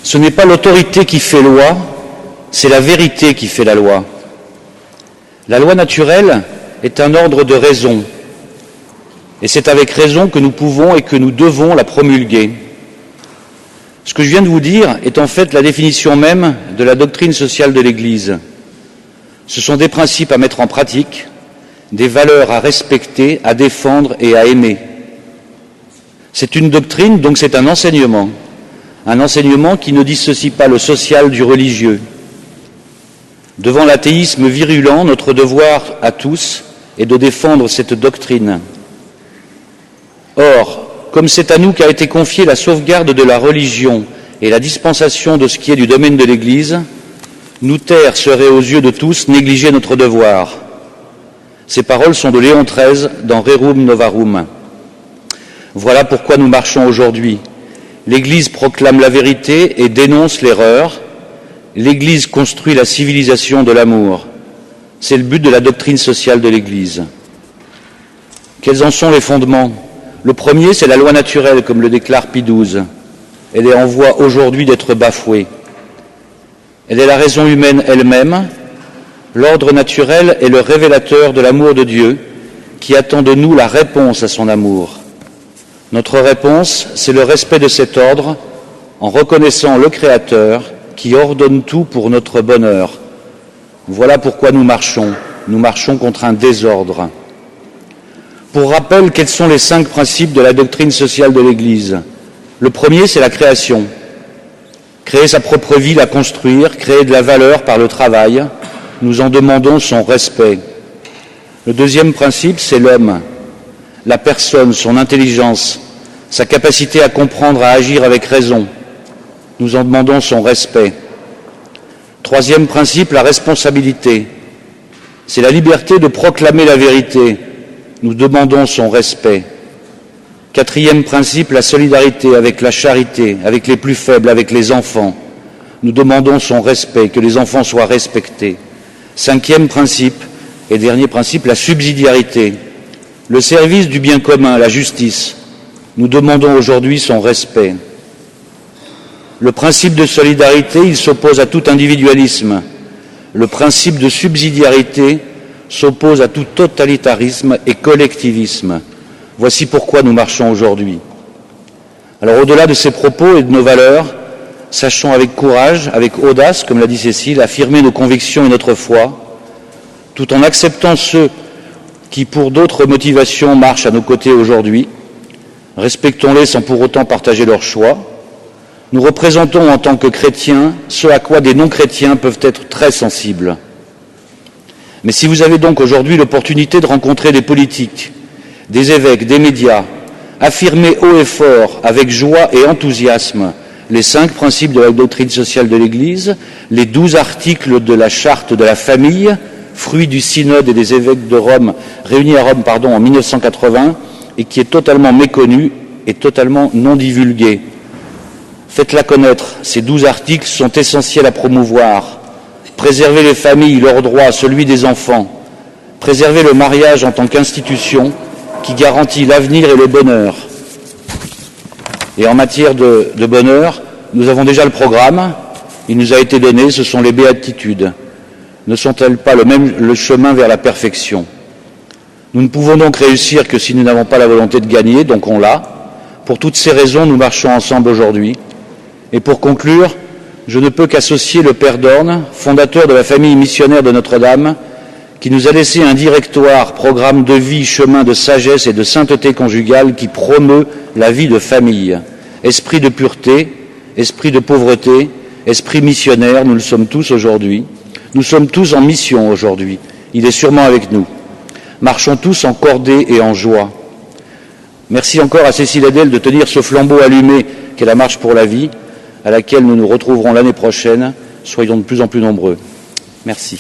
Ce n'est pas l'autorité qui fait loi, c'est la vérité qui fait la loi. La loi naturelle est un ordre de raison, et c'est avec raison que nous pouvons et que nous devons la promulguer. Ce que je viens de vous dire est en fait la définition même de la doctrine sociale de l'Église. Ce sont des principes à mettre en pratique, des valeurs à respecter, à défendre et à aimer. C'est une doctrine, donc c'est un enseignement qui ne dissocie pas le social du religieux. Devant l'athéisme virulent, notre devoir à tous est de défendre cette doctrine. Or, comme c'est à nous qu'a été confiée la sauvegarde de la religion et la dispensation de ce qui est du domaine de l'Église, nous taire serait aux yeux de tous négliger notre devoir. Ces paroles sont de Léon XIII dans Rerum Novarum. Voilà pourquoi nous marchons aujourd'hui. L'Église proclame la vérité et dénonce l'erreur. L'Église construit la civilisation de l'amour. C'est le but de la doctrine sociale de l'Église. Quels en sont les fondements ? Le premier, c'est la loi naturelle, comme le déclare Pie XII. Elle est en voie aujourd'hui d'être bafouée. Elle est la raison humaine elle-même. L'ordre naturel est le révélateur de l'amour de Dieu qui attend de nous la réponse à son amour. Notre réponse, c'est le respect de cet ordre en reconnaissant le Créateur qui ordonne tout pour notre bonheur. Voilà pourquoi nous marchons contre un désordre. Pour rappel, quels sont les 5 principes de la doctrine sociale de l'Église ? Le premier, c'est la création. Créer sa propre vie, la construire, créer de la valeur par le travail, nous en demandons son respect. Le deuxième principe, c'est l'homme, la personne, son intelligence, sa capacité à comprendre, à agir avec raison. Nous en demandons son respect. Troisième principe, la responsabilité. C'est la liberté de proclamer la vérité. Nous demandons son respect. Quatrième principe, la solidarité avec la charité, avec les plus faibles, avec les enfants. Nous demandons son respect, que les enfants soient respectés. Cinquième principe et dernier principe, la subsidiarité. Le service du bien commun, la justice. Nous demandons aujourd'hui son respect. Le principe de solidarité, il s'oppose à tout individualisme. Le principe de subsidiarité s'oppose à tout totalitarisme et collectivisme. Voici pourquoi nous marchons aujourd'hui. Alors au-delà de ces propos et de nos valeurs, sachons avec courage, avec audace, comme l'a dit Cécile, affirmer nos convictions et notre foi, tout en acceptant ceux qui, pour d'autres motivations, marchent à nos côtés aujourd'hui. Respectons-les sans pour autant partager leurs choix. Nous représentons en tant que chrétiens ce à quoi des non-chrétiens peuvent être très sensibles. Mais si vous avez donc aujourd'hui l'opportunité de rencontrer des politiques, des évêques, des médias, affirmer haut et fort, avec joie et enthousiasme, les 5 principes de la doctrine sociale de l'Église, les 12 articles de la charte de la famille, fruit du synode et des évêques de Rome, réunis à Rome en 1980, et qui est totalement méconnu et totalement non divulgué. Faites-la connaître, ces 12 articles sont essentiels à promouvoir. Préserver les familles, leurs droits, celui des enfants. Préserver le mariage en tant qu'institution qui garantit l'avenir et le bonheur. Et en matière de bonheur, nous avons déjà le programme, il nous a été donné, ce sont les béatitudes. Ne sont-elles pas le chemin vers la perfection ? Nous ne pouvons donc réussir que si nous n'avons pas la volonté de gagner, donc on l'a. Pour toutes ces raisons, nous marchons ensemble aujourd'hui. Et pour conclure, je ne peux qu'associer le Père Dorn, fondateur de la famille missionnaire de Notre-Dame, qui nous a laissé un directoire, programme de vie, chemin de sagesse et de sainteté conjugale qui promeut la vie de famille. Esprit de pureté, esprit de pauvreté, esprit missionnaire, nous le sommes tous aujourd'hui. Nous sommes tous en mission aujourd'hui. Il est sûrement avec nous. Marchons tous en cordée et en joie. Merci encore à Cécile Adèle de tenir ce flambeau allumé qu'est la marche pour la vie, à laquelle nous nous retrouverons l'année prochaine. Soyons de plus en plus nombreux. Merci.